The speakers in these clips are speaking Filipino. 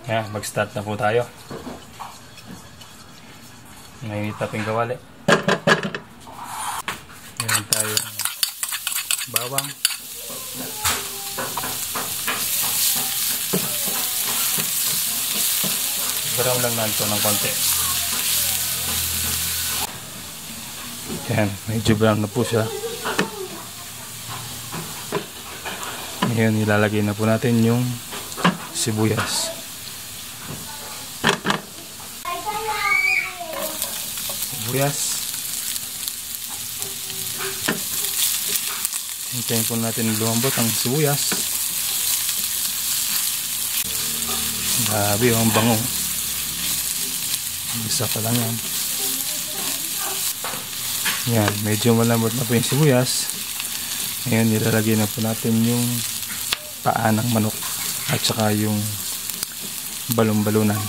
Yan, mag-start na po tayo. Ngayon itaping kawali. Ngayon tayo bawang. Brown lang na ito ng konti. Yan, medyo brown na po siya. Ngayon ilalagay na po natin yung sibuyas. Hintayin po natin lumambot ang sibuyas. Grabe, ang bango. Isa pa lang yan. Yan, medyo malambot na po yung sibuyas. Ngayon nilalagay na po natin yung paa ng manok at saka yung balon-balunan.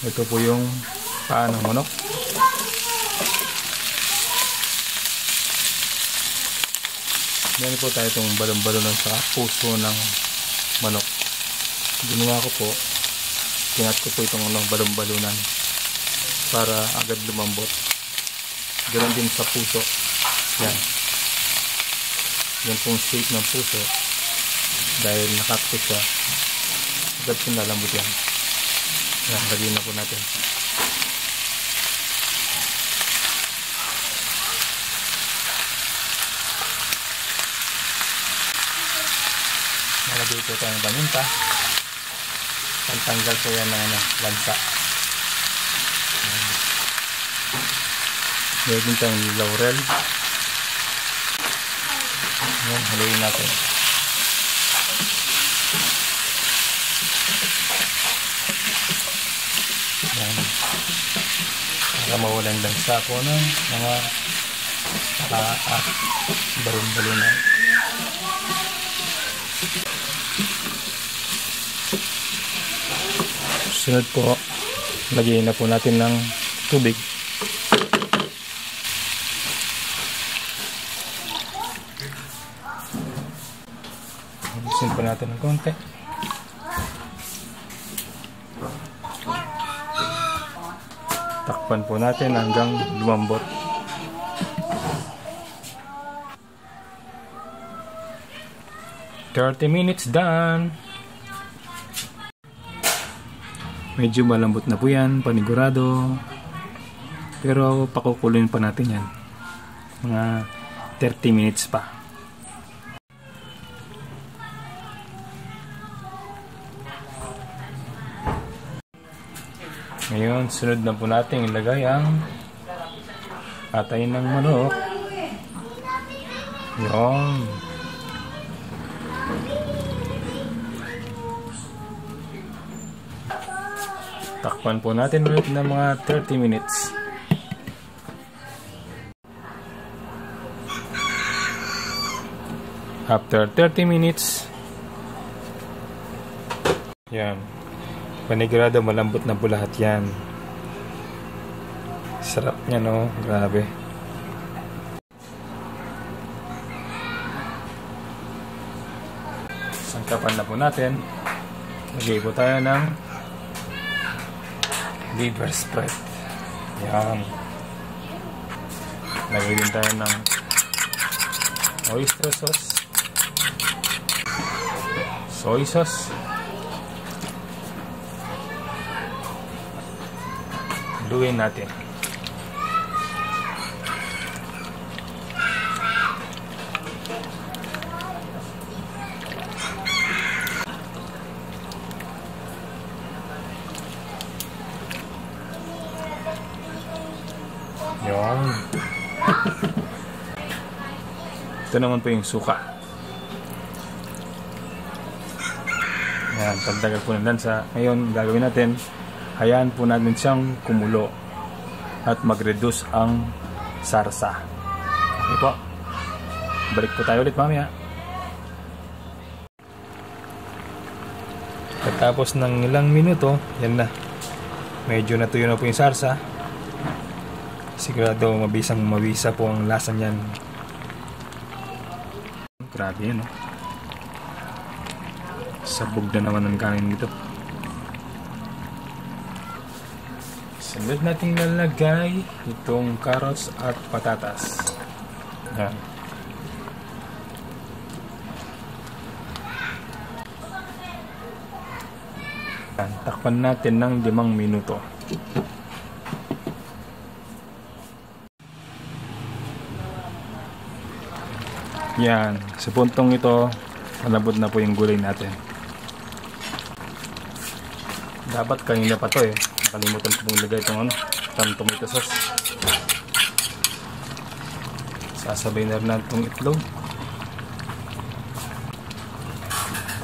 Ito po yung paa ng manok. Meron po tayo itong balon-balunan sa puso ng manok. Ginawa ko po, kinat ko po itong balon-balunan para agad lumambot. Ganoon din sa puso. Yan. Yan pong shape ng puso. Dahil nakat ko siya, agad sinalambot yan. Yan, lagyan na po natin. Nalagay po tayo ng paminta. Pantanggal po yan ng lansa. Lagyan tayong laurel. Yan, haluin natin. Yan. Para mawalan lansa po ng mga balon-balunan. Sunod po, lagyan na po natin ng tubig. Alisin po natin ng konti. Takpan po natin hanggang lumambot. "30 minutes done." Medyo malambot na po yan, panigurado. Pero pakukuloyin pa natin yan. Mga 30 minutes pa. Ngayon, sunod na po natin ilagay ang atay ng manok. Yan. Takpan po natin ulit ng mga 30 minutes. After 30 minutes, yan. Panigurado malambot na po lahat yan. Sarap niya, no? Grabe. Sangkapan na po natin. Lagay po tayo ng liver spread. Yan. Lagay din tayo ng oyster sauce, soy sauce, haluin natin. Yan. Ito naman po yung suka. Yan, pagdagal po ng lansa. Ngayon, gagawin natin, hayaan po natin siyang kumulo at mag-reduce ang sarsa. Okay po. Balik po tayo ulit mamaya. Pagkatapos ng ilang minuto, yan na. Medyo natuyo na po yung sarsa. Sigurado mabisa po ang lasa niyan. Grabe, no? Sabog na naman ang kanin dito. Sunod natin lalagay itong carrots at patatas. Yan. Yan. Takpan natin ng 5 minuto. Yan. Sa puntong ito, malambot na po yung gulay natin. Dapat kanina pa to eh. Nakalimutan ko pong ilagay itong tomato sauce. Sasabay na rin natin itong itlog.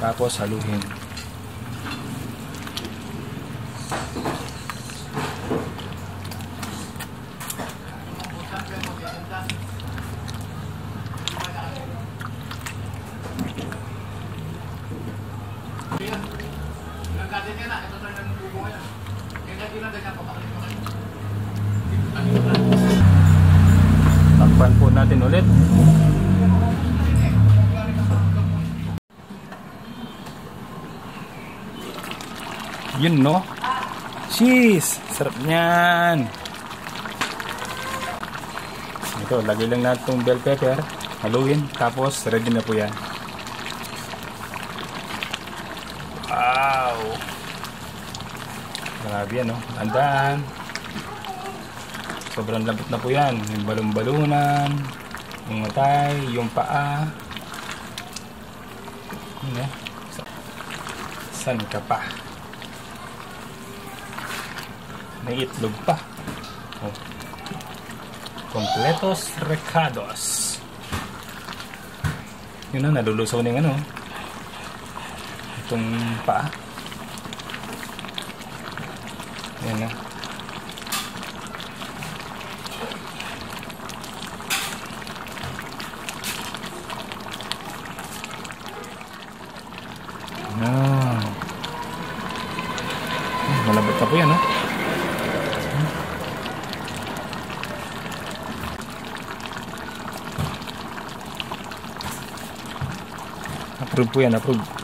Tapos haluhin. Takpan po natin ulit. Yun no? Cheese! Sarap niyan! Ito, lagay lang natin itong bell pepper. Haluin. Tapos, ready na po yan. Wow! Grabe yan no? Andaan. Sobrang lambot na po yan. Yung balon-balunan, yung matay, yung paa. Yun eh. San ka pa? May itlog pa. Oh. Completos recados. Yun na, nalulusaw na yung ano. Itong paa. Yan na. Malambot na po yan, ha? Approve po yan, approve.